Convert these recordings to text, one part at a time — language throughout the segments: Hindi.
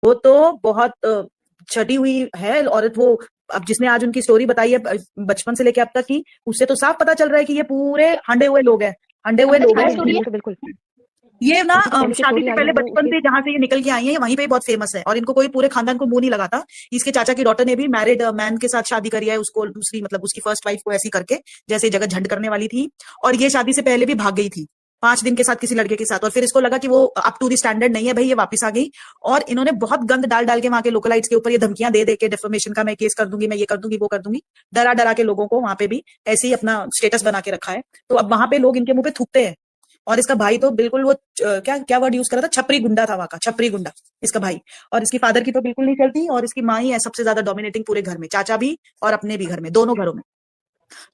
वो तो बहुत छटी हुई है औरत वो। अब जिसने आज उनकी स्टोरी बताई है बचपन से लेके अब तक की, उससे तो साफ पता चल रहा है कि ये पूरे हंडे हुए लोग हैं, हंडे हुए लोग हैं। बिल्कुल बिल्कुल। ये ना उनकी जो पहले की शादी स्टोरी से आई पहले है वो बचपन उसके। से जहां से ये निकल के आई है वहीं पे बहुत फेमस है, और इनको कोई पूरे खानदान को मुंह नहीं लगाता। इसके चाचा की डॉटर ने भी मैरिड मैन के साथ शादी करी है, उसको दूसरी मतलब उसकी फर्स्ट वाइफ को ऐसी करके जैसे जगह झंड करने वाली थी। और ये शादी से पहले भी भाग गई थी 5 दिन के साथ किसी लड़के के साथ, और फिर इसको लगा कि वो अप टू दी स्टैंडर्ड नहीं है भाई, ये वापस आ गई। और इन्होंने बहुत गंद डाल डाल के वहां के लोकलाइट्स के ऊपर ये धमकियां दे दे के डिफेमेशन का मैं केस कर दूंगी, मैं ये कर दूंगी वो कर दूंगी, डरा डरा के लोगों को वहां पे भी ऐसे ही अपना स्टेटस बना के रखा है। तो अब वहां पे लोग इनके मुंह पे थूकते हैं। और इसका भाई तो बिल्कुल वो क्या क्या वर्ड यूज करा था, छपरी गुंडा था वहां का, छपरी गुंडा इसका भाई। और इसकी फादर की तो बिल्कुल नहीं चलती, और इसकी माँ ही है सबसे ज्यादा डोमिनेटिंग पूरे घर में, चाचा भी और अपने भी घर में, दोनों घरों में।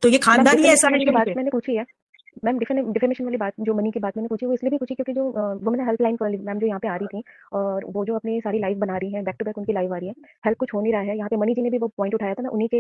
तो ये मैम खानदान ही ऐसा डिफेमेशन है वाली जो शुरू बात से। मैंने पूछी है, मैम डिफेमेशन वाली बात जो मनी की बात मैंने पूछी वो इसलिए भी पूछी क्योंकि जो वुमेन हेल्पलाइन मैम जो यहाँ पे आ रही थी और वो जो अपनी सारी लाइव बना रही है, बैक टू बैक उनकी लाइव आ रही है, हेल्प कुछ हो नहीं रहा है यहाँ पे। मनी जी ने भी वो पॉइंट उठाया था, मैं उन्हीं के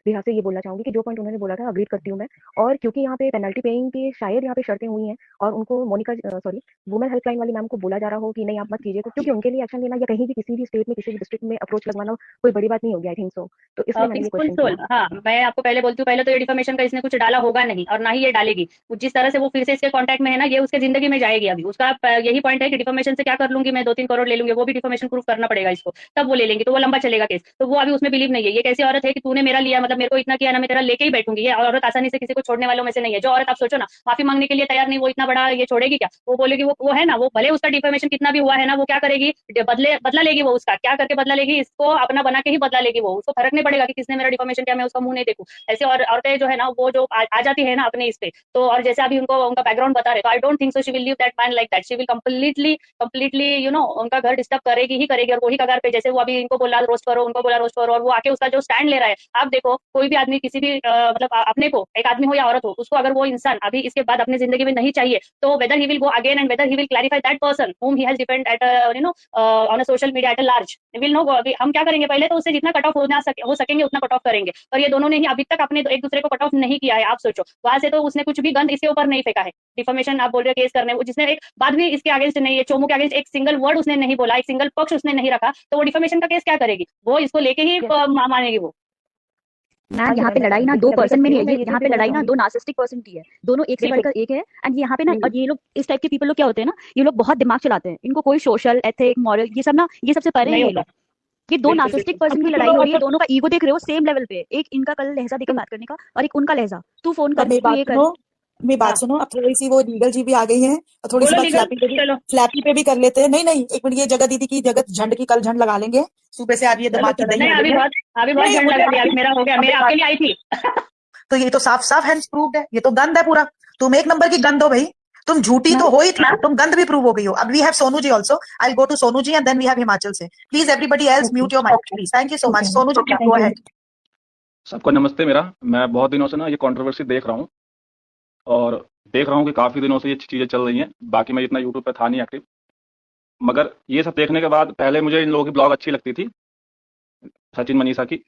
लिहाज से ये बोलना चाहूंगी कि जो पॉइंट उन्होंने बोला था अग्री करती हूँ मैं। और क्योंकि यहाँ पे पेनल्टी पेइंग की शायद यहाँ पे शर्तें हुई हैं और उनको मोनिका सॉरी वुमेन हेल्पलाइन वाली मैम को बोला जा रहा हो कि नहीं आप मत कीजिए, क्योंकि उनके लिए एक्शन लेना या कहीं भी किसी भी स्टेट में किसी भी डिस्ट्रिक्ट में अप्रोच लगवाना कोई बड़ी बात नहीं होगी, आई थिंक सो। तो इसलिए मैंने ये पीसफुल क्वेश्चन सोल, किया। हाँ मैं आपको पहले बोलती हूँ, पहले तो ये डिफेमेशन का इसने कुछ डाला होगा नहीं और ना ही ये डालेगी। जिस तरह से वो फिर से इसके कांटेक्ट में है ना, ये उसके जिंदगी में जाएगी अभी। उसका यही पॉइंट है कि डिफेमेशन से क्या कर लूंगी मैं, 2-3 करोड़ ले लूंगी, वो भी डिफेमेशन प्रूफ करना पड़ेगा इसको, तब वो ले लेंगे, तो वो लंबा चलेगा केस। तो वो अभी उसमें बिलीव नहीं है। ये कैसी औरत है कि तूने मेरा लिया मतलब मेरे को इतना किया ना, मैं तेरा लेके ही बैठूंगी। ये औरत आसानी से किसी को छोड़ने वालों में से नहीं है। जो औरत आप सोचो ना माफी मांगने के लिए तैयार नहीं, वो इतना बड़ा ये छोड़ेगी क्या? वो बोलेगी वो है ना, वो भले उसका डिफेमेशन कितना भी हुआ है ना, वो क्या करेगी, बदला लेगी। वो उसका क्या करके बदला लेगी, इसको अपना बना के ही बदला लेगी। वो उसको फर्क नहीं पड़ेगा कि किसने मेरा डिफेमेशन किया, मैं उसका मुंह नहीं देखूं। ऐसे और औरतें जो है ना वो जो आ जाती है ना अपने इस पे, तो और जैसे अभी उनको उनका बैकग्राउंड बता रहे, तो I don't think so she will leave that man like that. She will completely उनका घर डिस्टर्ब करेगी ही करेगी। और वही कगार पे जैसे वो अभी इनको बोला रोस्ट करो, उनको बोला रोस्ट करो, और वो आके उसका जो स्टैंड ले रहा है। आप देखो कोई भी आदमी किसी भी मतलब अपने को, एक आदमी हो या औरत हो, उसको अगर वो इंसान अभी इसके बाद अपनी जिंदगी में नहीं चाहिए, तो weather he will go again and weather he will clarify that person whom he has depend at on a social media at a large will know। हम क्या करेंगे, पहले तो उससे जितना कट ऑफ हो सकेंगे उतना कट ऑफ करेंगे। और ये दोनों ने ही अभी तक अपने एक दूसरे को कट ऑफ नहीं किया है। आप सोचो वहां से तो उसने कुछ भी गंद इसके ऊपर नहीं फेंका है। डिफॉर्मेशन आप बोल रहे हो केस करने, जिसने एक बात भी इसके अगेंस्ट नहीं है, चोमू के अगेंस्ट एक सिंगल वर्ड उसने नहीं बोला, एक सिंगल पक्ष उसने नहीं रखा, तो वो डिफॉर्मेशन का केस क्या करेगी? वो इसको लेके ही यस मानेगी वो। हाँ मैम जी यहाँ मैम, पे मैं लड़ाई ना दो बिल्कुल अग्री पर्सन में करती नहीं हूँ। है, मैं ये ये यहाँ चीज़ पे भी बोलना लड़ाई ना चाहूंगी। दो नार्सिसिस्टिक पर्सन की है। दोनों एक से बिल्कुल बढ़कर एक है। एंड यहाँ पे ना और ये लोग इस टाइप के पीपल लोग क्या होते हैं ना, ये लोग बहुत दिमाग चलाते हैं, इनको कोई सोशल एथिक मॉरल ये सब ना ये सबसे परे हैं नहीं ये होता। लोग। ये दो बिल्कुल नार्सिसिस्टिक बिल्कुल। पर्सन की अच्छा लड़ाई चलो, हो रही है, अच्छा दोनों का ईगो देख रहे हो सेम लेवल पे। एक इनका कल लहजा देके बात करने का और एक उनका लहजा, तू फोन अब कर मेरी तू बात ये कर। सुनो, मेरी बात हाँ सुनो। अब थोड़ी सी वो लीगल जी भी आ गई हैं, और थोड़ी सी बोलो बात लीगल, चलो फ्लैपी पे भी कर लेते हैं। नहीं नहीं, एक मिनट, ये जगत दीदी की जगत झंड की कल झंड लगा लेंगे, सुबह से आज ये चलो दिमाग की चलो। दही नहीं हल्ले में। अभी बहुत नहीं झंड मुझे लगा दिया, आपकी अभी मेरा हो गया, अब मेरे मेरी आपके बात, लिए आई थी। तो ये तो साफ साफ हैंड्स प्रूव्ड है, ये तो गंद है पूरा। तुम एक नंबर की गंद हो भाई, तुम झूठी तो मैम हो ही थी, तुम गंद भी प्रूव हो गई हो। अब we have Sonu ji also, I go to Sonu ji and then we have Himachal से। Please everybody else okay mute your mic please, thank you so much. Okay ma'am, Sonu ji please go thank you. Ahead. सबको नमस्ते। मैं बहुत दिनों से ना ये कंट्रोवर्सी देख रहा हूँ और देख रहा हूँ कि काफ़ी दिनों से ये चीज़ें चल रही हैं। बाकी मैं इतना यूट्यूब पे था नहीं एक्टिव, मगर ये सब देखने के बाद पहले मुझे इन लोगों की ब्लॉग अच्छी लगती थी, सचिन मनीषा की।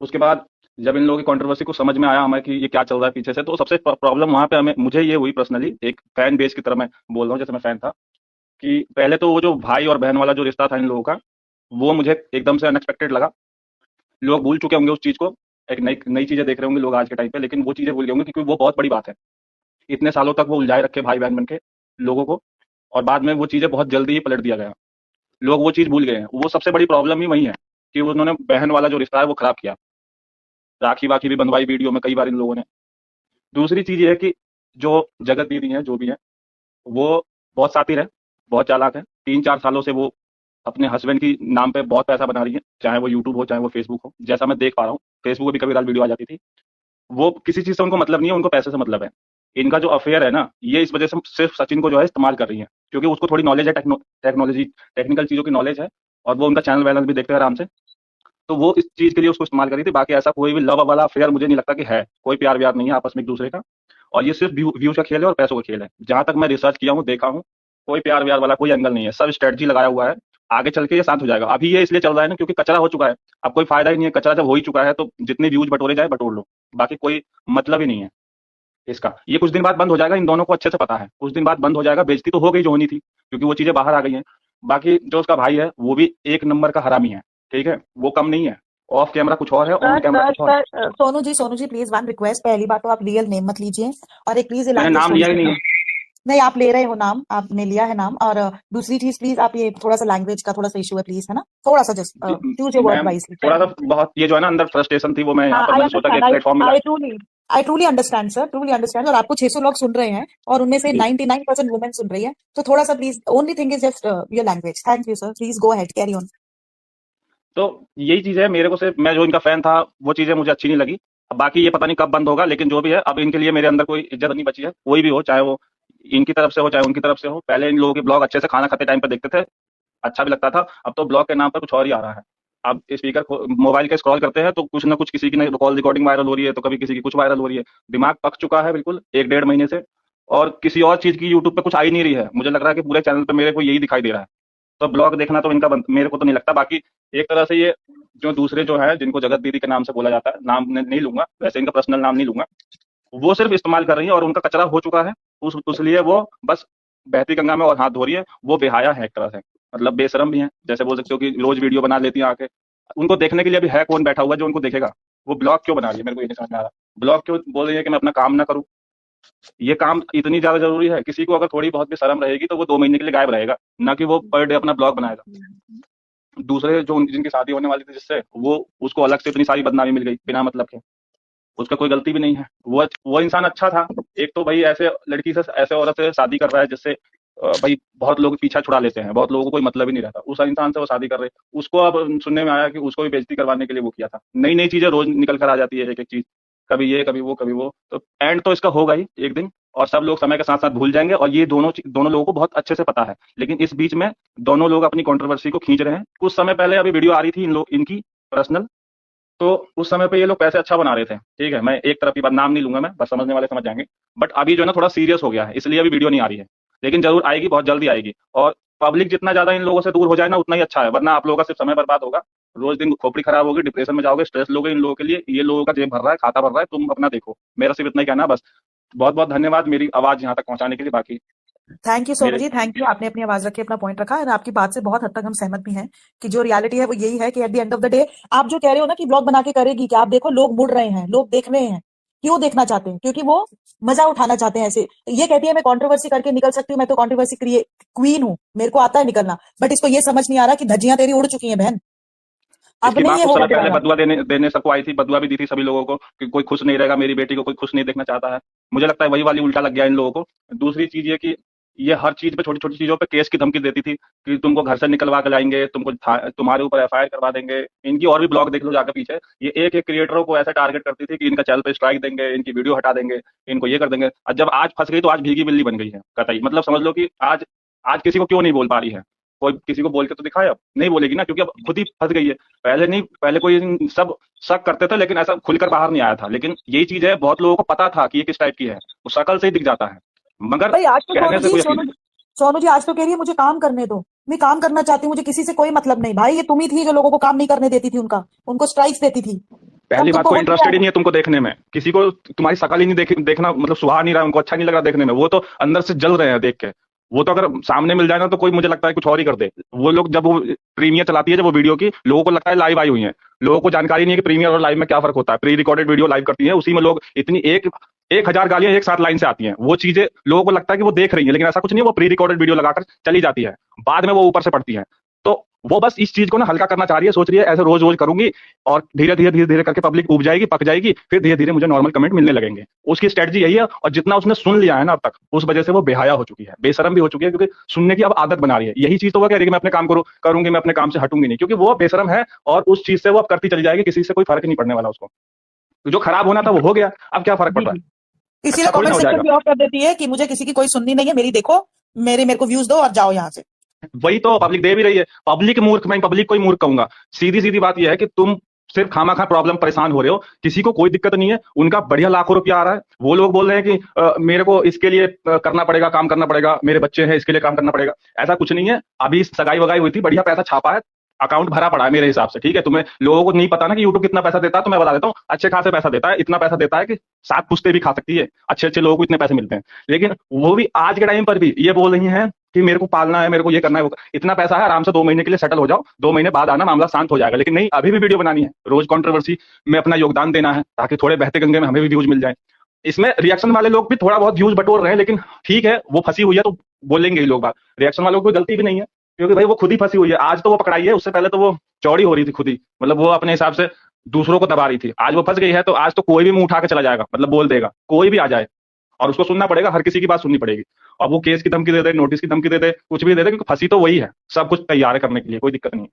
उसके बाद जब इन लोगों की कंट्रोवर्सी को समझ में आया हमें कि ये क्या चल रहा है पीछे से, तो सबसे प्रॉब्लम वहाँ पे हमें मुझे ये हुई पर्सनली, एक फैन बेस की तरह मैं बोल रहा हूँ, जैसे मैं फैन था, कि पहले तो वो जो भाई और बहन वाला जो रिश्ता था इन लोगों का, वो मुझे एकदम से अनएक्सपेक्टेड लगा। लोग भूल चुके होंगे उस चीज़ को, एक नई नई चीज़ें देख रहे होंगे लोग आज के टाइम पे, लेकिन वो चीज़ें भूल गए होंगे क्योंकि वो बहुत बड़ी बात है। इतने सालों तक वो उलझाए रखे भाई बहन बन के लोगों को, और बाद में वो चीज़ें बहुत जल्दी ही पलट दिया गया। लोग वो चीज़ भूल गए हैं। वो सबसे बड़ी प्रॉब्लम ही वही है कि उन्होंने बहन वाला जो रिश्ता है वो खराब किया। राखी वाखी भी बंधवाई वीडियो में कई बार इन लोगों ने। दूसरी चीज़ ये है कि जो जगत दीदी हैं, जो भी हैं, वो बहुत शातिर है, बहुत चालाक है। 3-4 सालों से वो अपने हस्बैंड की नाम पे बहुत पैसा बना रही है, चाहे वो यूट्यूब हो, चाहे वो फेसबुक हो। जैसा मैं देख पा रहा हूँ, फेसबुक पे भी कभी वीडियो आ जाती थी। वो किसी चीज़ से उनको मतलब नहीं है, उनको पैसे से मतलब है। इनका जो अफेयर है ना, ये इस वजह से सिर्फ सचिन को जो है इस्तेमाल कर रही है, क्योंकि उसको थोड़ी नॉलेज है, टेक्नोलॉजी टेक्निकल चीज़ों की नॉलेज है, और वो उनका चैनल वैनल भी देखते हैं आराम से। तो वो इस चीज़ के लिए उसको इस्तेमाल कर रही थी। बाकी ऐसा कोई भी लव वाला अफेयर मुझे नहीं लगता कि है। कोई प्यार व्यार नहीं है आपस में एक दूसरे का, और ये सिर्फ व्यूज का खेल है और पैसों का खेल है। जहां तक मैं रिसर्च किया हूँ, देखा हूँ, कोई प्यार व्यार वाला कोई एंगल नहीं है। सब स्ट्रेटजी लगाया हुआ है। आगे चल के ये शांत हो जाएगा। अभी ये इसलिए चल रहा है ना क्योंकि कचरा हो चुका है। अब कोई फायदा ही नहीं है। कचरा जब हो ही चुका है तो जितने व्यूज बटोरे जाए बटोर लो, बाकी कोई मतलब ही नहीं है इसका। ये कुछ दिन बाद बंद हो जाएगा, इन दोनों को अच्छे से पता है। कुछ दिन बाद बंद हो जाएगा। बेइज्जती तो हो गई जो होनी थी, क्योंकि वो चीजें बाहर आ गई हैं। बाकी जो उसका भाई है वो भी एक नंबर का हरामी है, ठीक है, वो कम नहीं है। ऑफ कैमरा कुछ और है, ऑन कैमरा कुछ और है। Sonu ji please one request, पहली बात तो आप रियल नेम मत लीजिए, और एक प्लीज मैंने नाम लिया ही नहीं है। नहीं, आप ले रहे हो नाम, आपने लिया है नाम, और दूसरी चीज प्लीज आप ये थोड़ा सा लैंग्वेज का थोड़ा सा इशू है, प्लीज, है ना, थोड़ा सा just choose your word ma'am wisely. थोड़ा सा बहुत ये जो है ना अंदर फ्रस्ट्रेशन थी, वो मैं यहाँ पर मैंने सोचा कि एक प्लेटफॉर्म मिला। I truly understand sir, truly understand, और आपको 600 लोग सुन रहे हैं और उनमें से 99% वुमेन सुन रही है, तो थोड़ा सा please, only thing is just your language. Thank you sir, please go ahead, carry on. तो यही चीज है, मेरे को सिर्फ, मैं जो इनका फैन था वो चीजें मुझे अच्छी नहीं लगी। अब बाकी ये पता नहीं कब बंद होगा, लेकिन जो भी है अब इनके लिए मेरे अंदर कोई इज्जत नहीं बची है, कोई भी हो, चाहे वो इनकी तरफ से हो चाहे उनकी तरफ से हो। पहले इन लोगों के ब्लॉग अच्छे से खाना खाते टाइम पे देखते थे, अच्छा भी लगता था। अब तो ब्लॉग के नाम पर कुछ और ही आ रहा है। अब स्पीकर मोबाइल के स्क्रॉल करते हैं तो कुछ ना कुछ किसी की कॉल रिकॉर्डिंग वायरल हो रही है, तो कभी किसी की कुछ वायरल हो रही है। दिमाग पक चुका है बिल्कुल 1-1.5 महीने से, और किसी और चीज की यूट्यूब पे कुछ आ ही नहीं रही है। मुझे लग रहा है कि पूरे चैनल पे मेरे को यही दिखाई दे रहा है। तो ब्लॉग देखना तो इनका मेरे को तो नहीं लगता। बाकी एक तरह से ये जो दूसरे जो है जिनको जगत दीदी के नाम से बोला जाता है, नाम नहीं लूंगा वैसे, इनका पर्सनल नाम नहीं लूंगा, वो सिर्फ इस्तेमाल कर रही है और उनका कचरा हो चुका है। उस लिए वो बस बहती गंगा में और हाथ धो रही है। वो बेहाया है एक तरह से, मतलब बेशरम भी है, जैसे बोल सकते हो कि रोज वीडियो बना लेती है आके। उनको देखने के लिए अभी है कौन बैठा हुआ जो उनको देखेगा? वो ब्लॉग क्यों बना रही है, मेरे को ये नहीं समझ में आ रहा। ब्लॉग क्यों बोल रही है कि मैं अपना काम ना करूं? ये काम इतनी ज्यादा जरूरी है? किसी को अगर थोड़ी बहुत भी शर्म रहेगी तो वो 2 महीने के लिए गायब रहेगा, ना कि वो पर डे अपना ब्लॉग बनाएगा। दूसरे जो जिनकी शादी होने वाली थी जिससे, वो उसको अलग से इतनी सारी बदनामी मिल गई बिना मतलब के। उसका कोई गलती भी नहीं है, वो इंसान अच्छा था। एक तो भाई ऐसे लड़की से, ऐसे औरत से शादी कर रहा है जिससे भाई बहुत लोग पीछा छुड़ा लेते हैं, बहुत लोगों को कोई मतलब ही नहीं रहता। उस इंसान से वो शादी कर रहे, उसको अब सुनने में आया कि उसको भी बेइज्जती करवाने के लिए वो किया था। नई नई चीजें रोज निकल कर आ जाती है, एक एक चीज, कभी ये कभी वो कभी वो। तो एंड तो इसका होगा ही एक दिन, और सब लोग समय के साथ साथ भूल जाएंगे। और ये दोनों लोगों को बहुत अच्छे से पता है, लेकिन इस बीच में दोनों लोग अपनी कंट्रोवर्सी को खींच रहे हैं। कुछ समय पहले अभी वीडियो आ रही थी इनकी पर्सनल, तो उस समय पे ये लोग पैसे अच्छा बना रहे थे, ठीक है, मैं एक तरफ की बात नाम नहीं लूंगा, मैं बस समझने वाले समझ जाएंगे। बट अभी जो है ना थोड़ा सीरियस हो गया है, इसलिए अभी वीडियो नहीं आ रही है, लेकिन जरूर आएगी, बहुत जल्दी आएगी। और पब्लिक जितना ज्यादा इन लोगों से दूर हो जाए ना उतना ही अच्छा है, वरना आप लोगों का सिर्फ समय बर्बाद होगा। रोज दिन खोपड़ी खराब होगी, डिप्रेशन में जाओगे, स्ट्रेस लोगे इन लोगों के लिए। ये लोगों का जेब भर रहा है, खाता भर रहा है, तुम अपना देखो। मेरा सिर्फ इतना ही कहना है बस। बहुत बहुत धन्यवाद मेरी आवाज यहाँ तक पहुंचाने के लिए। बाकी thank you Sonu ji, thank you, आपने अपनी आवाज रखी, अपना पॉइंट रखा, और आपकी बात से बहुत हद तक हम सहमत भी हैं कि जो रियलिटी है वो यही है कि at the end of the day आप जो कह रहे हो ना कि ब्लॉग बना के करेगी, कि आप देखो लोग मुड़ रहे हैं, लोग देख रहे हैं, क्यों देखना चाहते हैं? क्योंकि वो मजा उठाना चाहते हैं। ऐसे ये कहती है मैं कंट्रोवर्सी करके निकल सकती हूँ, मैं तो कंट्रोवर्सी क्वीन हूँ, मेरे को आता है निकलना। बट इसको ये समझ नहीं आ रहा कि धज्जियां तेरी उड़ चुकी हैं बहन, अब इसकी माँ नहीं ये कुछ हो समय पहले रहा। बदुआ देने सबको आई थी, बदुआ भी दी थी सभी लोगों को कि कोई खुश नहीं रहेगा, मेरी बेटी को कोई खुश नहीं देखना चाहता है। मुझे लगता है वही वाली उल्टा लग गया इन लोगों को। दूसरी चीज ये कि ये हर चीज पे, छोटी छोटी चीजों पे केस की धमकी देती थी कि तुमको घर से निकलवा के लाएंगे, तुम्हारे ऊपर एफआईआर करवा देंगे। इनकी और भी ब्लॉग देख लो जाकर पीछे, ये एक एक क्रिएटरों को ऐसे टारगेट करती थी कि इनका चैनल पे स्ट्राइक देंगे, इनकी वीडियो हटा देंगे, इनको ये कर देंगे। और जब आज फंस गई तो आज भीगी बिल्ली बन गई है कतई। मतलब समझ लो कि आज आज किसी को क्यों नहीं बोल पा रही है। कोई किसी को बोल के तो दिखाए, अब नहीं बोलेगी ना, क्योंकि अब खुद ही फंस गई है। पहले नहीं, पहले कोई सब शक करते थे लेकिन ऐसा खुलकर बाहर नहीं आया था। लेकिन यही चीज है, बहुत लोगों को पता था कि ये किस टाइप की है, वो शक्ल से ही दिख जाता है, मगर भाई आज तो कहने से कोई सोनू जी आज तो कह रही है मुझे काम करने दो, मैं काम करना चाहती हूँ, मुझे किसी से कोई मतलब नहीं। भाई ये तुम ही थी जो लोगों को काम नहीं करने देती थी, उनको स्ट्राइक्स देती थी। पहली बात, कोई इंटरेस्टेड ही नहीं है तुमको देखने में, किसी को तुम्हारी शक्ल ही नहीं देखना, मतलब सुहा नहीं रहा, उनको अच्छा नहीं लग रहा देखने में, वो तो अंदर से जल रहे हैं देख के। वो तो अगर सामने मिल जाए ना तो कोई, मुझे लगता है कुछ और ही कर दे। वो लोग जब वो प्रीमियर चलाती है, जब वो वीडियो की, लोगों को लगता है लाइव आई हुई है। लोगों को जानकारी नहीं है कि प्रीमियर और लाइव में क्या फर्क होता है। प्री रिकॉर्डेड वीडियो लाइव करती है, उसी में लोग इतनी 1000 गालियां एक साथ लाइन से आती हैं। वो चीजें लोगों को लगता है कि वो देख रही है, लेकिन ऐसा कुछ नहीं है। वो प्री रिकॉर्डेड वीडियो लगाकर चली जाती है, बाद में वो ऊपर से पड़ती है। तो वो बस इस चीज को ना हल्का करना चाह रही है, सोच रही है ऐसे रोज रोज करूंगी और धीरे धीरे करके पब्लिक उब जाएगी, पक जाएगी, फिर धीरे धीरे मुझे नॉर्मल कमेंट मिलने लगेंगे। उसकी स्ट्रेटजी यही है, और जितना उसने सुन लिया है ना अब तक, उस वजह से वो बेहया हो चुकी है, बेशरम भी हो चुकी है, क्योंकि सुनने की अब आदत बना रही है। यही चीज तो वो कह रही है कि मैं अपने काम करूंगी, मैं अपने काम से हटूंगी नहीं, क्योंकि वो बेशरम है और उस चीज से वो अब करती चली जाएगी, किसी से कोई फर्क नहीं पड़ने वाला उसको। जो खराब होना था वो हो गया, अब क्या फर्क पड़ रहा है? इसीलिए कमेंट सेक्शन भी ऑफ कर देती है कि मुझे किसी की कोई सुननी नहीं है, मेरी देखो, मेरे को व्यूज दो और जाओ यहाँ से। वही तो पब्लिक दे भी रही है। पब्लिक मूर्ख, मैं पब्लिक को ही मूर्ख कहूंगा। सीधी सीधी बात यह है कि तुम सिर्फ खामा प्रॉब्लम परेशान हो रहे हो, किसी को कोई दिक्कत नहीं है। उनका बढ़िया लाखों रुपया आ रहा है, वो लोग बोल रहे हैं कि मेरे को इसके लिए करना पड़ेगा, काम करना पड़ेगा, मेरे बच्चे हैं इसके लिए काम करना पड़ेगा। ऐसा कुछ नहीं है। अभी सगाई वगाई हुई थी, बढ़िया पैसा छापा है, अकाउंट भरा पड़ा है मेरे हिसाब से, ठीक है। तुम्हें लोगों को नहीं पता ना कि यूट्यूब कितना पैसा देता है, तो मैं बता देता हूँ, अच्छे खासे पैसा देता है। इतना पैसा देता है कि 7 पुश्ते भी खा सकती है, अच्छे अच्छे लोगों को इतने पैसे मिलते हैं। लेकिन वो भी आज के टाइम पर भी ये बोल रही हैं कि मेरे को पालना है, मेरे को ये करना है, वो इतना पैसा है, आराम से 2 महीने के लिए सेटल हो जाओ, 2 महीने बाद आना, मामला शांत हो जाएगा। लेकिन नहीं, अभी भी वीडियो बनानी है, रोज कंट्रोवर्सी में अपना योगदान देना है, ताकि थोड़े बहते गंगे में हमें भी व्यूज मिल जाए। इसमें रिएक्शन वाले लोग भी थोड़ा बहुत व्यूज बटोर रहे हैं, लेकिन ठीक है, वो फंसी हुई है तो बोलेंगे ही लोग बात। रिएक्शन वालों को कोई गलती भी नहीं है, क्योंकि भाई वो खुद ही फंसी हुई है। आज तो वो पकड़ाई है, उससे पहले तो वो चौड़ी हो रही थी खुद ही, मतलब वो अपने हिसाब से दूसरों को दबा रही थी। आज वो फंस गई है, तो आज तो कोई भी मुंह उठा के चला जाएगा, मतलब बोल देगा, कोई भी आ जाए, और उसको सुनना पड़ेगा, हर किसी की बात सुननी पड़ेगी। और वो केस की धमकी दे दे, नोटिस की धमकी दे दे, कुछ भी दे दे, क्योंकि फंसी तो वही है, सब कुछ तैयार है करने के लिए, कोई दिक्कत नहीं है।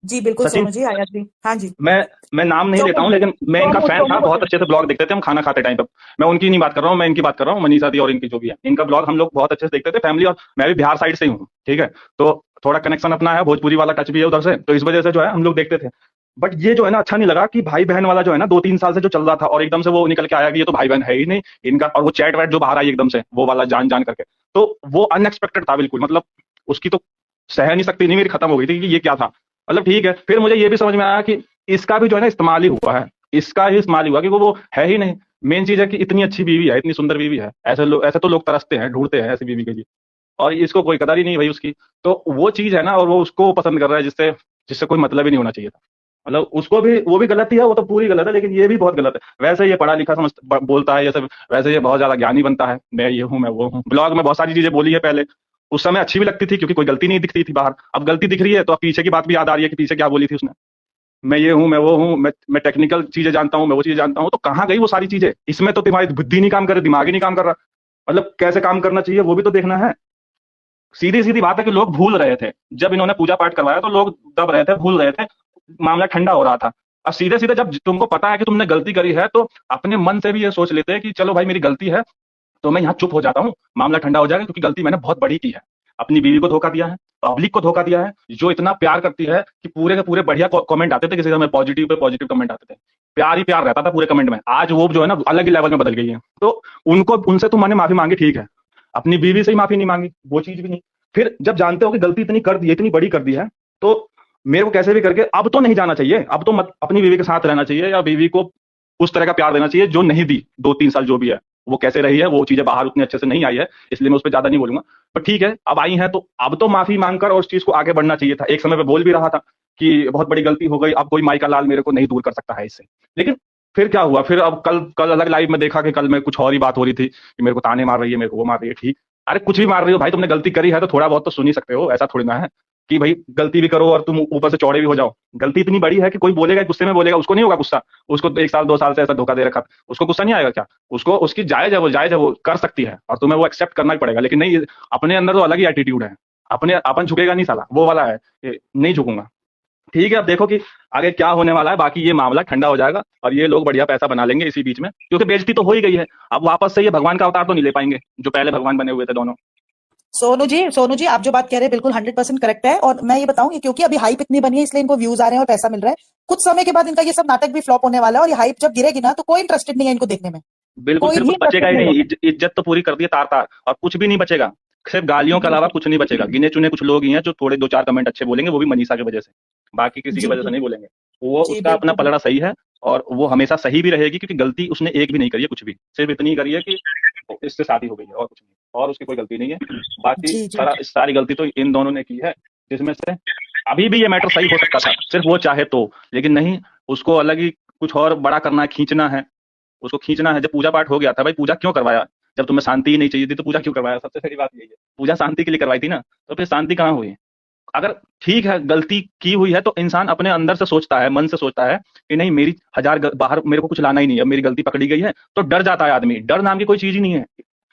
जी बिल्कुल सचिन, सोनू जी, आई एग्री। हाँ जी। मैं नाम नहीं लेता हूँ, लेकिन मैं इनका फैन था, बहुत अच्छे से ब्लॉग देखते थे हम खाना खाते टाइम पे। मैं उनकी नहीं बात कर रहा हूँ, मैं इनकी बात कर रहा हूँ, मनीषा दी और इनकी जो भी है, इनका ब्लॉग हम लोग बहुत अच्छे से देखते थे फैमिली। और मैं भी बिहार साइड से ही हूँ, ठीक है, तो थोड़ा कनेक्शन अपना है, भोजपुरी वाला टच भी है उधर से, तो इस वजह से जो है हम लोग देखते थे। बट ये जो है ना, अच्छा नहीं लगा कि भाई बहन वाला जो है ना 2-3 साल से जो चल रहा था, और एकदम से वो निकल के आया कि ये तो भाई बहन है ही नहीं इनका, और वो चैट वैट जो बाहर आई एकदम से, वो वाला जान जान करके, तो वो अनएक्सपेक्टेड था बिल्कुल। मतलब उसकी तो सह नहीं सकती, नहीं मेरी खत्म हो गई थी कि ये क्या था। मतलब ठीक है, फिर मुझे ये भी समझ में आया कि इसका भी जो है ना इस्तेमाल ही हुआ है, इसका ही इस्तेमाल हुआ, क्योंकि वो है ही नहीं। मेन चीज है कि इतनी अच्छी बीवी है, इतनी सुंदर बीवी है, ऐसे तो लोग तरसते हैं, ढूंढते हैं ऐसी बीवी के लिए, और इसको कोई कदर ही नहीं भाई उसकी। तो वो चीज है ना, और वो उसको पसंद कर रहा है जिससे जिससे कोई मतलब ही नहीं होना चाहिए था। मतलब उसको भी, वो भी गलत ही है, वो तो पूरी गलत है, लेकिन ये भी बहुत गलत है। वैसे ये पढ़ा लिखा बोलता है ये सब, वैसे ये बहुत ज्यादा ज्ञानी बनता है, मैं ये हूँ, मैं वो हूँ। ब्लॉग में बहुत सारी चीजें बोली है पहले, उस समय अच्छी भी लगती थी, क्योंकि कोई गलती नहीं दिखती थी बाहर। अब गलती दिख रही है, तो अब पीछे की बात भी याद आ रही है कि पीछे क्या बोली थी उसने। मैं ये हूँ, मैं वो हूँ, मैं टेक्निकल चीजें जानता हूँ, मैं वो चीजें जानता हूँ, तो कहाँ गई वो सारी चीजें? इसमें तो तुम्हारी बुद्धि नहीं काम कर रही, दिमाग ही नहीं काम कर रहा। मतलब कैसे काम करना चाहिए वो भी तो देखना है। सीधी सीधी बात है कि लोग भूल रहे थे, जब इन्होंने पूजा पाठ करवाया तो लोग दब रहे थे, भूल रहे थे, मामला ठंडा हो रहा था। अब सीधे सीधे जब तुमको पता है कि तुमने गलती करी है, तो अपने मन से भी ये सोच लेते हैं कि चलो भाई मेरी गलती है, तो मैं यहाँ चुप हो जाता हूँ, मामला ठंडा हो जाएगा, क्योंकि गलती मैंने बहुत बड़ी की है। अपनी बीवी को धोखा दिया है, पब्लिक को धोखा दिया है, जो इतना प्यार करती है कि पूरे के पूरे बढ़िया कमेंट आते थे, किसी समय पॉजिटिव पे पॉजिटिव कमेंट आते थे, प्यार ही प्यार रहता था पूरे कमेंट में। आज वो जो है ना अलग ही लेवल में बदल गई है। तो उनको, उनसे तुमने माफी मांगी, ठीक है, अपनी बीवी से ही माफी नहीं मांगी, वो चीज भी नहीं। फिर जब जानते हो कि गलती इतनी कर दी है, इतनी बड़ी कर दी है, तो मेरे को कैसे भी करके अब तो नहीं जाना चाहिए, अब तो मत अपनी बीवी के साथ रहना चाहिए, या बीवी को उस तरह का प्यार देना चाहिए जो नहीं दी 2-3 साल जो भी है। वो कैसे रही है, वो चीजें बाहर उतनी अच्छे से नहीं आई है, इसलिए मैं उस पर ज्यादा नहीं बोलूंगा। पर ठीक है, अब आई है तो अब तो माफी मांगकर और उस चीज को आगे बढ़ना चाहिए था। एक समय पे बोल भी रहा था कि बहुत बड़ी गलती हो गई, अब कोई माई का लाल मेरे को नहीं दूर कर सकता है इससे। लेकिन फिर क्या हुआ? फिर अब कल कल अलग लाइव में देखा कि कल में कुछ और ही बात हो रही थी कि मेरे को ताने मार रही है, मेरे को वो मार रही है। ठीक, अरे कुछ भी मार रही हो भाई, तुमने गलती करी है तो थोड़ा बहुत तो सुन ही सकते हो, ऐसा थोड़ी ना है कि भाई गलती भी करो और तुम ऊपर से चौड़े भी हो जाओ। गलती इतनी बड़ी है कि कोई बोलेगा, गुस्से में बोलेगा, उसको नहीं होगा गुस्सा? उसको 1 साल 2 साल से ऐसा धोखा दे रखा, उसको गुस्सा नहीं आएगा क्या? उसको, उसकी जायज है, वो जायज है, वो कर सकती है, और तुम्हें वो एक्सेप्ट करना ही पड़ेगा। लेकिन नहीं, अपने अंदर तो अलग ही एटीट्यूड है, अपने अपन झुकेगा नहीं साला, वो वाला है, नहीं झुकूंगा। ठीक है, अब देखो कि आगे क्या होने वाला है। बाकी ये मामला ठंडा हो जाएगा और ये लोग बढ़िया पैसा बना लेंगे इसी बीच में, क्योंकि बेइज्जती तो हो ही गई है। अब वापस से ये भगवान का अवतार तो नहीं ले पाएंगे जो पहले भगवान बने हुए थे दोनों। सोनू जी, आप जो बात कह रहे हैं बिल्कुल 100% करेक्ट है। और मैं ये बताऊं कि क्योंकि अभी हाइप इतनी बनी है, इसलिए इनको व्यूज आ रहे हैं और पैसा मिल रहा है। कुछ समय के बाद इनका ये सब नाटक भी फ्लॉप होने वाला है, और ये हाइप जब गिरेगी ना, तो कोई इंटरेस्टेड नहीं है इनको देखने में, बिल्कुल, कोई फिर भी कुछ बचेगा इंटरेस्टेड ही नहीं नहीं, होगा। इज्जत तो पूरी कर दी है तार तार, और कुछ भी नहीं बचेगा, सिर्फ गालियों के जी अलावा कुछ नहीं बचेगा। गिने चुने कुछ लोग ही हैं जो थोड़े 2-4 कमेंट अच्छे बोलेंगे, वो भी मनीषा की वजह से, बाकी किसी की जी वजह से जी नहीं बोलेंगे। वो जी उसका अपना बिल्कुल। पलड़ा सही है, और वो हमेशा सही भी रहेगी, क्योंकि गलती उसने एक भी नहीं करी है, कुछ भी, सिर्फ इतनी ही करी है कि इससे शादी हो गई है, और कुछ नहीं, और उसकी कोई गलती नहीं है। बाकी जी जी सारी गलती तो इन दोनों ने की है, जिसमें से अभी भी ये मैटर सही हो सकता था, सिर्फ वो चाहे तो। लेकिन नहीं, उसको अलग ही कुछ और बड़ा करना है, खींचना है, उसको खींचना है। जब पूजा पाठ हो गया था, भाई पूजा क्यों करवाया? जब तुम्हें शांति ही नहीं चाहिए थी तो पूजा क्यों करवाया? सबसे पहली बात यही है, पूजा शांति के लिए करवाई थी ना, तो फिर शांति कहाँ हुई? अगर ठीक है गलती की हुई है, तो इंसान अपने अंदर से सोचता है, मन से सोचता है कि नहीं, मेरी बाहर मेरे को कुछ लाना ही नहीं है, मेरी गलती पकड़ी गई है, तो डर जाता है आदमी। डर नाम की कोई चीज ही नहीं है।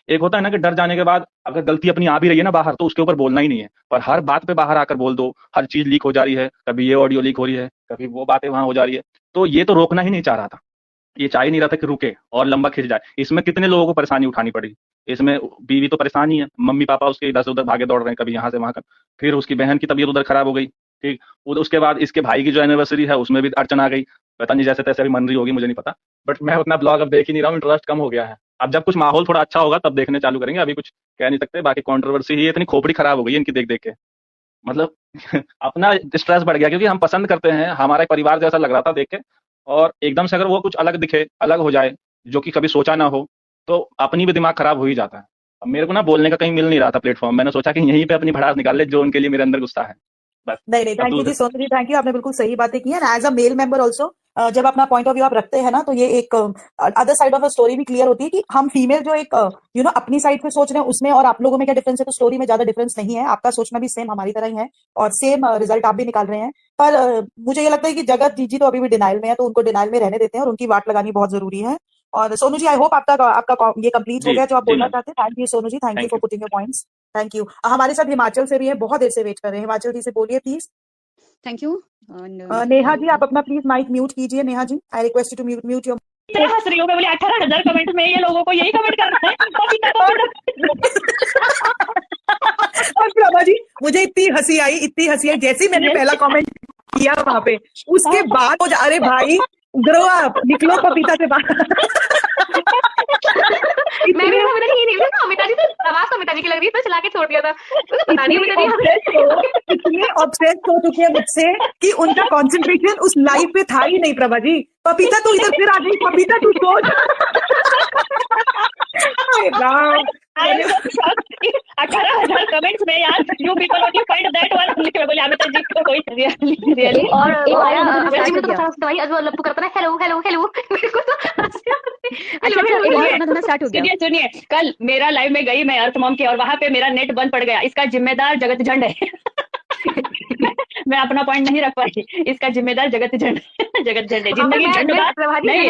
एक होता है ना कि डर जाने के बाद अगर गलती अपनी आ भी रही है ना बाहर, तो उसके ऊपर बोलना ही नहीं है, और हर बात पे बाहर आकर बोल दो। हर चीज लीक हो जा रही है, कभी ये ऑडियो लीक हो रही है, कभी वो बातें वहां हो जा रही है, तो ये तो रोकना ही नहीं चाह रहा था। ये चाह ही नहीं रहा था कि रुके और लंबा खिंच जाए। इसमें कितने लोगों को परेशानी उठानी पड़ी। इसमें बीवी तो परेशान ही है, मम्मी पापा उसके इधर से उधर भागे दौड़ रहे हैं, कभी यहाँ से वहां कर। फिर उसकी बहन की तबीयत उधर खराब हो गई, ठीक। उसके बाद इसके भाई की जो एनिवर्सरी है, उसमें भी अड़चन आ गई। पता नहीं जैसे तैसे भी मन रही होगी, मुझे नहीं पता। बट मैं उतना ब्लॉग अब देख ही नहीं रहा हूँ, इंटरेस्ट कम हो गया है। अब जब कुछ माहौल थोड़ा अच्छा होगा तब देखने चालू करेंगे, अभी कुछ कह नहीं सकते। बाकी कंट्रोवर्सी ही इतनी खोपड़ी खराब हो गई है इनकी देख देख के, मतलब अपना स्ट्रेस बढ़ गया, क्योंकि हम पसंद करते हैं, हमारा एक परिवार जैसा लग रहा था देख के, और एकदम से अगर वो कुछ अलग दिखे, अलग हो जाए, जो कि कभी सोचा ना हो, तो अपनी भी दिमाग खराब हो ही जाता है। मेरे को ना बोलने का कहीं मिल नहीं रहा था प्लेटफॉर्म, मैंने सोचा कि यहीं पे अपनी भड़ास निकाल ले जो उनके लिए मेरे अंदर गुस्सा है बस। नहीं नहीं, अब थैंक यू जी दूसरे सोनू जी, थैंक यू, आपने बिल्कुल सही बातें की हैं। As a male member also जब अपना पॉइंट ऑफ व्यू आप रखते हैं ना, तो ये एक other side of the story भी क्लियर होती है कि हम फीमेल जो एक अपनी साइड पे सोच रहे हैं उसमें और आप लोगों में क्या डिफरेंस है, तो स्टोरी में ज्यादा डिफरेंस नहीं है। आपका सोचना भी सेम हमारी तरह ही है और सेम रिजल्ट आप भी निकाल रहे हैं। पर मुझे ये लगता है कि जगत जीजी तो अभी भी डिनाइल में है, तो उनको डिनाइल में रहने देते हैं और उनकी वाट लगानी बहुत जरूरी है। और सोनू जी, आई होप आपका आपका ये कंप्लीट हो जी गया जो आप जी बोलना मैम, चाहते हैं। Thank you Sonu ji, thank you thank for you. Putting your points. Thank you. हमारे साथ हिमाचल से भी है, बहुत देर से वेट कर रहे हैं। हिमाचल जी से बोलिए please. Thank you. Neha ji, आप अपना प्लीज माइक म्यूट कीजिए। Neha ji, I request you to mute your. इतना हंस रही हूँ मैं, बोली 18,000 कमेंट में ये लोगों को यही कमेंट करना है कविता को और प्रभा जी, मुझे इतनी हंसी आई जैसे ही मैंने पहला कमेंट किया वहां पे, उसके बाद वो अरे भाई ग्रो अप, निकलो पपीता से बाहर। मैं भी अमिता जी नहीं ना, अमिता जी तो आवाज अमिता जी की लग रही है, तो चला के छोड़ दिया था। मुझे पता नहीं इतने ऑब्सेस्ड हो चुके हैं मुझसे कि उनका कंसंट्रेशन उस लाइफ पे था ही नहीं। प्रभा जी, पपीता तो इधर फिर आ गई, पपीता तू सोच। अरे राम, 18,000 कमेंट्स में यार, you people only find that one, बोले अमिता जी को कोई रियली। और एक वो और आया उन्होंने अमिता जी start में तो हो गया। दवाई आज वो लप्पू करता है, हेलो हेलो हेलो। मेरे को तो अच्छा अच्छा, एक और उन्होंने स्टार्ट हो गया। सुनिए सुनिए, कल मेरा लाइव में गई मैं अर्थ मॉम की और वहां पे मेरा नेट बंद पड़ गया, इसका जिम्मेदार जगत झंड है। मैं अपना पॉइंट नहीं रख पाई, इसका जिम्मेदार जगत झंड जगत झंड है। जिंदगी झंड बात नहीं,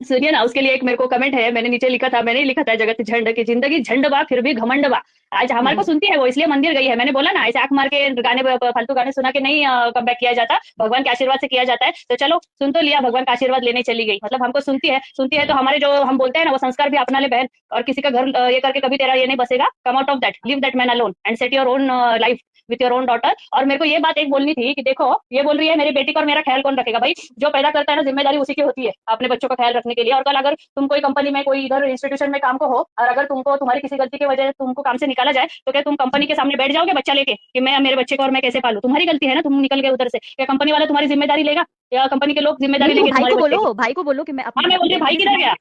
सुनिए ना, उसके लिए एक मेरे को कमेंट है, मैंने नीचे लिखा था, मैंने लिखा था जगत झंड की जिंदगी झंड बा फिर भी घमंड बा। आज हमारे को सुनती है वो, इसलिए मंदिर गई है। मैंने बोला ना, ऐसे आंख मार के गाने फालतू गाने सुना के नहीं कम बैक किया जाता, भगवान के आशीर्वाद से किया जाता है। तो चलो सुन तो लिया, भगवान का आशीर्वाद लेने चली गई, मतलब हमको सुनती है तो हमारे जो हम बोलते हैं ना वो संस्कार भी अपना ले बहन। और किसी का घर ये करके कभी तेरा ये नहीं बसेगा, come out of that, leave that man alone and set your own life with your own daughter. और मेरे को ये बात एक बोलनी थी कि देखो, ये बोल रही है मेरी बेटी का और मेरा ख्याल कौन रखेगा? भाई जो पैदा करता है ना, जिम्मेदारी उसी की होती है अपने बच्चों का ख्याल रखने के लिए। और कल अगर तुम कोई कंपनी में, कोई इधर इंस्टीट्यूशन में काम को हो, और अगर तुमको तुम्हारी किसी गलती की वजह से तुमको काम से निकाला जाए, तो क्या तुम कंपनी के सामने बैठ जाओगे बच्चा लेके कि मैं मेरे बच्चे को और मैं कैसे पालू? तुम्हारी गलती है ना, तुम निकल गए उधर से। क्या कंपनी वाला तुम्हारी जिम्मेदारी लेगा या कंपनी के लोग जिम्मेदारी नहीं, लेंगे भाई तुम्हारे को बच्चे की? बोलो, भाई को बोलो कि मैं हाँ, मैं बोल रही हूँ, भाई किधर गया?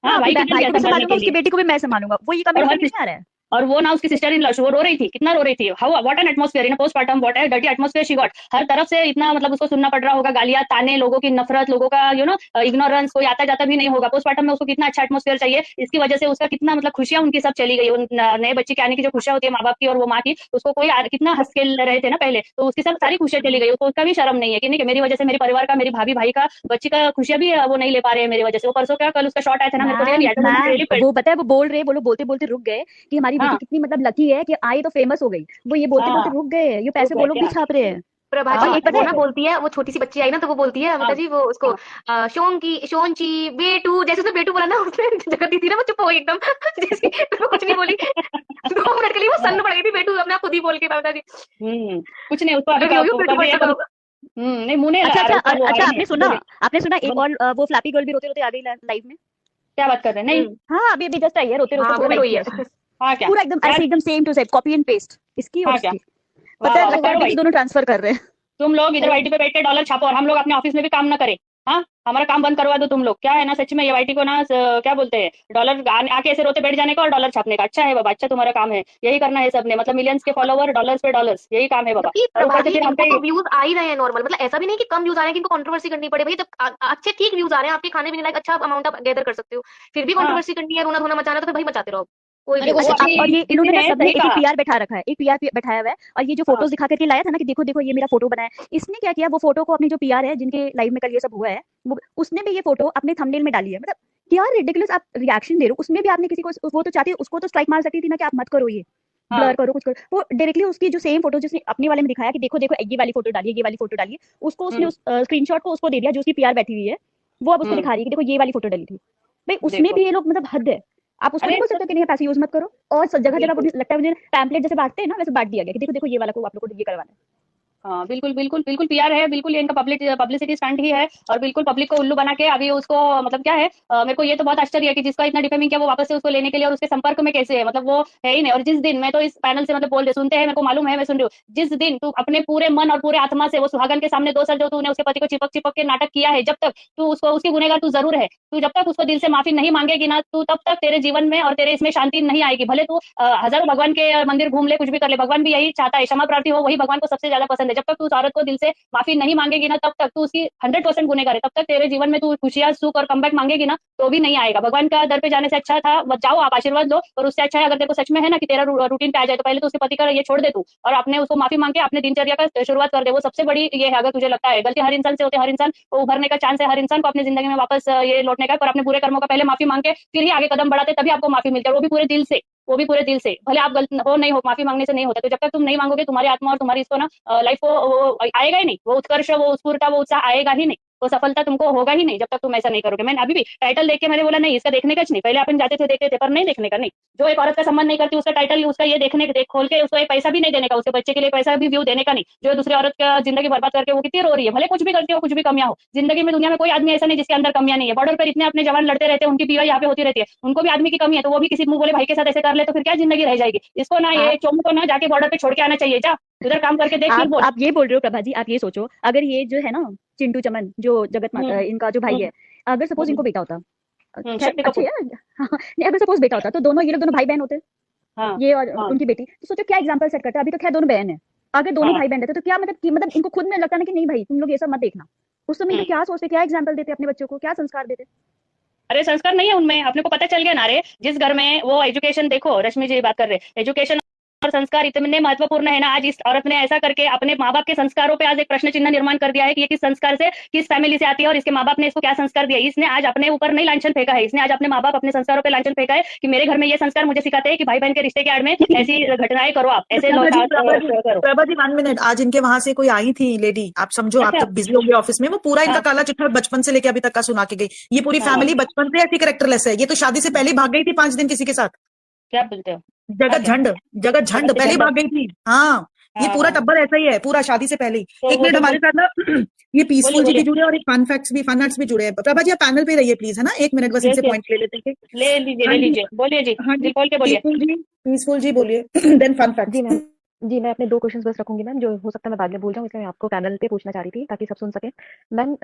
हाँ, हाँ, भाई भाई किधर को गया भी संभालने संभालूंगा, के उसकी लिए? बेटी को भी मैं संभालूंगा। वो ये और कमेंट हर समझ में आ रहा है। और वो ना उसकी सिस्टर इन लॉ, वो रो रही थी, कितना रो रही थी। How what an atmosphere in postmortem, what a dirty atmosphere she got. हर तरफ से इतना मतलब उसको सुनना पड़ रहा होगा, गालियां, ताने, लोगों की नफरत, लोगों का इग्नोरेंस, कोई आता जाता भी नहीं होगा। पोस्टमार्टम में उसको कितना अच्छा एटमॉस्फेयर चाहिए, इसकी वजह से उसका कितना मतलब खुशियां उनकी सब चली गई। उन नए बच्चे के आने की जो खुशियां होती है माँ बाप की और वो माँ की, उसको कोई कितना हंस खेल रहे थे ना पहले, तो उसकी सब सारी खुशियां चली गई। उसको उसका भी शर्म नहीं है कि नहीं कि मेरी वजह से, मेरे परिवार का, मेरी भाभी भाई का, बच्ची का खुशियां भी वो नहीं ले पा रहे हैं मेरी वजह से। वो परसों क्या कल उसका शॉट आया था ना, मेरे को रियली मैम वो पता है, वो बोल रहे, बोलो बोलते बोलते रुक गए कि हमारी बेटी हाँ कितनी मतलब लकी है कि आई तो फेमस हो गई। वो ये बोलते बोलते हाँ, रुक गए, ये पैसे रुक वो गए लोग भी क्या? छाप रहे हैं। प्रभा हाँ, जी और एक पता वो है, ना बोलती है, वो छोटी सी बच्ची आई ना, तो वो बोलती है अमिता हाँ, जी, वो उसको हाँ। शोंची बेटू, जैसे उसने बेटू बोला ना, उसने जगह दी थी ना, वो चुप हो गई एकदम। जैसे वो कुछ नहीं बोली। 2 मिनट के लिए वो सन्न पड़ गई थी, बेटू अपने आप खुद ही बोल के अमिता जी। कुछ नहीं, उसको अभी अगर यो बेटू बोल चुका होगा। नहीं, मुंह नहीं अच्छा लगा रहा, अच्छा, ऊपर वो आ अच्छा रही आपने है सुना, एक बोलो, और वो फ्लैपी गर्ल भी रोते रोते आ गई लाइव में। क्या बात कर रहे हैं? नहीं, हाँ, अभी अभी जस्ट आई है, रोते रोते हाँ वो पूरा भी लाइव रोई किया है। उसने। हाँ क्या? पूरा एकदम क्या? ऐसे, एकदम same to same, copy and paste, इसकी और हाँ क्या? उसकी। वाह पता है, वाह वाह, करो रॉयल्टीज भाई। दोनों ट्रांसफर कर रहे हैं। तुम लोग इधर वाईटी पे बैठ के डॉलर छापो और हम लोग अपने ऑफिस में भी काम ना करें। हाँ, हमारा काम बंद करवा दो तुम लोग। क्या है ना, सच में ये वाईटी को ना क्या बोलते हैं, डॉलर आके ऐसे रोते बैठ जाने का और डॉलर छापने का। अच्छा है बाबा, अच्छा तुम्हारा काम है, यही करना है सबने, मतलब मिलियंस के फॉलोवर, डॉलर्स पे डॉलर्स, यही काम है बाबा। जबकि और ऊपर प्रभा से जी फिर हम इनको पे तो व्यूज आ ही रहे हैं नॉर्मल, मतलब ऐसा भी नहीं कि कम व्यूज आ रहे हैं कि इनको कंट्रोवर्सी करनी पड़े। भाई जब अच्छे ठीक व्यूज आ रहे हैं, आपके खाने पीने लायक अच्छा अमाउंट आप गैदर कर सकते हो, फिर भी हाँ, कंट्रोवर्सी करनी है, रोना धोना मचाना, तो फिर भाई मचाते रहो, कोई भी अरे हो। वो अच्छा, अभी और ये इन्होंने किसी ना ने सबने सही एक कहा। पीआर बैठा रखा है, एक पीआर बैठाया हुआ है। और ये जो हाँ फोटोज दिखा करके लाया था ना कि देखो देखो ये मेरा फोटो बना है, इसने क्या किया, वो फोटो को अपनी जो पीआर है जिनके लाइव में कल ये सब हुआ है, उसने भी ये फोटो अपने थंबनेल में डाली है। मतलब क्या रिडिकुलस आप रिएक्शन दे रहे हो। उसमें भी आपने किसी को, वो तो चाहती है, उसको तो स्ट्राइक मार सकती थी ना कि आप मत करो, ये हाँ ब्लर करो, कुछ करो। वो डायरेक्टली उसकी जो सेम फोटो जिसने अपने वाले में दिखाया कि देखो देखो ये वाली फोटो डालिए, ये वाली फोटो डालिए, उसको उसने उस स्क्रीनशॉट को उसको दे दिया जो उसकी पीआर बैठी हुई है। वो अब उसको दिखा रही है कि देखो ये वाली फोटो डाली थी। भाई उसमें देखो, भी ये लोग मतलब हद है। आप उसको अरे नहीं बोल सकते कि नहीं पैसे यूज मत करो। और सब जगह जगह बिल्कुल। लगता है मुझे पैम्पलेट जैसे बांटते हैं ना, वैसे बांट दिया गया कि देखो देखो ये वाला को आप लोग को ये करवाना है। हाँ बिल्कुल बिल्कुल बिल्कुल पीआर है, बिल्कुल ये इनका पब्लिसिटी स्टंट ही है और बिल्कुल पब्लिक को उल्लू बना के अभी उसको मतलब क्या है, मेरे को ये तो बहुत आश्चर्य है कि जिसका इतना डिफेमिंग किया वो वापस से उसको लेने के लिए और उसके संपर्क में कैसे है, मतलब वो है ही नहीं। और जिस दिन मैं तो इस पैनल से मतलब बोल रहे सुनते हैं, मेरे को मालूम है, मैं सुन रही हूँ, जिस दिन तू अपने पूरे मन और पूरे आत्मा से वो सुहागन के सामने 2 साल जो तूने उसके पति को चिपक चिपक के नाटक किया है, जब तक तू उसको उसकी गुनहगार तू जरूर है, तू जब तक उसको दिल से माफी नहीं मांगेगी ना, तू तब तक तेरे जीवन में और तेरे इसमें शांति नहीं आएगी। भले तू हजारों भगवान के मंदिर घूम ले, कुछ भी कर ले, भगवान भी यही चाहता है, क्षमा प्रार्थी हो, वही भगवान को सबसे ज्यादा पसंद है। जब तक तू उस औरत को दिल से माफी नहीं मांगेगी ना, तब तक तू उसकी 100% गुनहगार है, तब तक तेरे जीवन में तू खुशियां सुख और कमबैक मांगेगी ना, तो भी नहीं आएगा। भगवान का दर पे जाने से अच्छा था जाओ आप आशीर्वाद लो, और उससे अच्छा है अगर तेरे को सच में है ना कि तेरा रूटीन पे आ जाए, तो पहले तो उसके पति का ये छोड़ दे तू और अपने उसको माफी मांग के अपने दिनचर्या का शुरुआत कर दे। वो सबसे बड़ी ये है, अगर तुझे लगता है गलती हर इंसान से होती है, हर इंसान को उभरने का चांस है, हर इंसान को अपनी जिंदगी में वापस ये लौटने का, पर अपने बुरे कर्मों का पहले माफी मांग के फिर ही आगे कदम बढ़ाते, तभी आपको माफी मिलती है, वो भी पूरे दिल से, वो भी पूरे दिल से। भले आप गलत हो नहीं हो, माफी मांगने से नहीं होता, तो जब तक तुम नहीं मांगोगे तुम्हारी आत्मा और तुम्हारी इसको ना लाइफ को वो आएगा ही नहीं, वो उत्कर्ष, वो स्फूर्ता, वो उत्साह आएगा ही नहीं, वो सफलता तुमको होगा ही नहीं जब तक तुम ऐसा नहीं करोगे। मैंने अभी भी टाइटल देख के मैंने बोला नहीं इसका देखने का नहीं, पहले अपन जाते थे देखते थे, पर नहीं देखने का नहीं। जो एक औरत का सम्मान नहीं करती उसका टाइटल उसका ये देखने देख खोल के उसको एक पैसा भी नहीं देने का, उसके बच्चे के लिए पैसा भी व्यू देने का नहीं। जो दूसरी औरत का जिंदगी बर्बाद करके वो कितनी रो रही है, भले कुछ भी करती हो, कुछ भी कमियां हो जिंदगी में, दुनिया में कोई आदमी ऐसा नहीं जिसके अंदर कमियां नहीं है। बॉर्डर पर इतने अपने जवान लड़ते रहते हैं, उनकी पीवा यहाँ पे होती रहती है, उनको भी आदमी की कमी है, तो वो भी किसी मुंह बोले भाई के साथ ऐसे कर ले तो फिर क्या जिंदगी रह जाएगी। इसको ना ये चोमू को ना जाके बॉर्डर पे छोड़ के आना चाहिए, जा उधर काम करके देख फिर बोल। आप ये बोल रहे हो प्रभा जी, आप ये सोचो अगर ये जो है ना चिंटू चमन जो जगत माता इनका जो भाई है, अगर सपोज इनको बेटा होता, खैर शक्ति अच्छे कपूर। है नहीं, अगर सपोज बेटा होता तो दोनों ये लोग दोनों भाई बहन होते, हाँ ये और हाँ उनकी बेटी, तो सोचो क्या एग्जाम्पल सेट करता है। अभी तो खैर दोनों बहन है, अगर दोनों हाँ भाई बहन रहते तो क्या मतलब मतलब इनको खुद में लगता ना कि नहीं भाई तुम लोग ये सब मत देखना, उस समय इनको क्या सोचते, क्या एग्जाम्पल देते अपने बच्चों को, क्या संस्कार देते। अरे संस्कार नहीं है उनमें, अपने को पता चल गया ना रे। जिस घर में वो एजुकेशन, देखो रश्मि जी बात कर रहे, एजुकेशन और संस्कार इतने महत्वपूर्ण है ना, आज इस औरत ने ऐसा करके अपने माँ बाप के संस्कारों पे आज एक प्रश्न चिन्ह निर्माण कर दिया है कि ये किस संस्कार से, किस फैमिली से आती है और इसके माँ बाप ने इसको क्या संस्कार दिया। इसने आज अपने ऊपर नहीं लांछन फेंका है, इसने आज अपने माँ बाप अपने संस्कारों पे लांछन फेंका है कि मेरे घर में ये संस्कार मुझे सिखाते हैं कि भाई बहन के रिश्ते के आड़ में ऐसी घटनाएं करो, आप ऐसे करो। प्रभा जी 1 मिनट, आज इनके वहां से कोई आई थी लेडी, आप समझो, आप अच्छा जब बिजी होंगे ऑफिस में, वो पूरा इनका हाँ काला चिट्ठा बचपन से लेके अभी तक का सुना के गई। ये पूरी हाँ फैमिली बचपन से ऐसी कैरेक्टरलेस है, ये तो शादी से पहले ही भाग गई थी 5 दिन किसी के साथ। क्या बोलते हो? जगत अच्छा झंड, जगत झंड जगत पहले ही झंड। भाग गई थी। हाँ, ये हाँ पूरा हाँ टब्बर ऐसा ही है, पूरा शादी से पहले ही। तो एक वो मिनट तो हमारे साथ ना ये बोलिए पीसफुल जी भी बोलिए। जुड़े हैं और एक फन फैक्ट्स भी, फन फैक्ट्स भी जुड़े हैं। प्रभा जी आप पैनल पे रहिए प्लीज, है ना, 1 मिनट बस यस इनसे यस, पॉइंट ले लेते हैं। ले लीजिए हाँ ले जी, लीजिए, बोलिए जी, हाँ जी, दिल खोल के बोलिए। पीसफुल जी बोलिए देन फन जी फैक्ट्स। मैम, जी मैं अपने 2 क्वेश्चंस बस रखूंगी मैम, जो हो सकता है मैं बाद में भूल जाऊँ, इसलिए मैं आपको पैनल पे पूछना चाह रही थी ताकि सब सुन सकें। मैम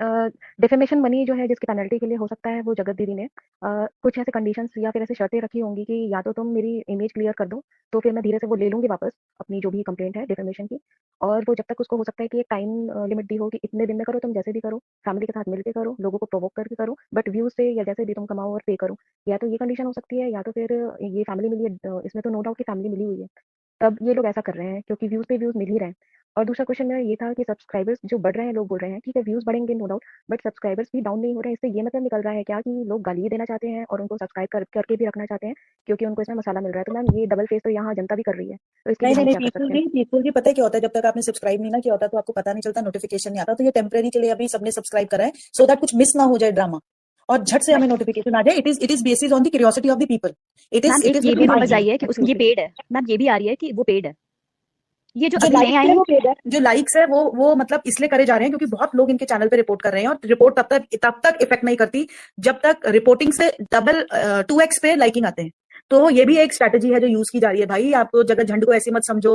डिफेमेशन मनी जो है जिसकी पेनल्टी के लिए हो सकता है वो जगत दीदी ने कुछ ऐसे कंडीशंस या फिर ऐसे शर्तें रखी होंगी कि या तो तुम मेरी इमेज क्लियर कर दो, तो फिर मैं धीरे से वो ले लूंगी वापस अपनी जो भी कंप्लेंट है डिफेमेशन की, और वो जब तक उसको हो सकता है कि एक टाइम लिमिट दी हो कि इतने दिन में करो, तुम जैसे भी करो, फैमिली के साथ मिलकर करो, लोगों को प्रोवोक करके करो, बट व्यूज से या जैसे भी तुम कमाओ और पे करो। या तो ये कंडीशन हो सकती है, या तो फिर ये फैमिली मिली है, इसमें तो नो डाउट की फैमिली मिली हुई है, तब ये लोग ऐसा कर रहे हैं क्योंकि व्यूज पे व्यूज मिल ही रहे हैं। और दूसरा क्वेश्चन मेरा ये था कि सब्सक्राइबर्स जो बढ़ रहे हैं, लोग बोल रहे हैं ठीक है व्यूज बढ़ेंगे नो डाउट, बट सब्सक्राइबर्स भी डाउन नहीं हो रहे हैं, इससे ये मतलब निकल रहा है क्या कि लोग गाली देना चाहते हैं और उनको सब्सक्राइब करके भी रखना चाहते हैं क्योंकि उनको इसमें मसाला मिल रहा है। तो मैम ये डबल फेस तो यहाँ जनता भी कर रही है, तो इसके नहीं लिए नहीं हम नहीं, क्या कर सकते हैं। पीसफुल जी पता है क्या होता है, जब तक आपने सब्सक्राइब नहीं ना किया होता तो आपको पता नहीं चलता, नोटिफिकेशन नहीं आता, तो ये टेम्परेरी के लिए अभी सबने सब्सक्राइब करा है सो दैट कुछ मिस ना हो जाए ड्रामा, और झट से हमें नोटिफिकेशन आ जाए। It is basis on the curiosity of the people. Ma'am एक ये भी रूमर्स आई है कि उसकी ये पेड है, मैम ये भी आ रही है कि वो पेड है, ये जो जो अभी नए लाइक्स आए है हैं। वो पेड है, जो लाइक्स है वो मतलब इसलिए करे जा रहे हैं क्योंकि बहुत लोग इनके चैनल पे रिपोर्ट कर रहे हैं, और रिपोर्ट तब तक इफेक्ट नहीं करती जब तक रिपोर्टिंग से डबल 2x पे लाइकिंग आते हैं। तो ये भी एक स्ट्रेटेजी है जो यूज की जा रही है। भाई आप जगत झंड को ऐसे मत समझो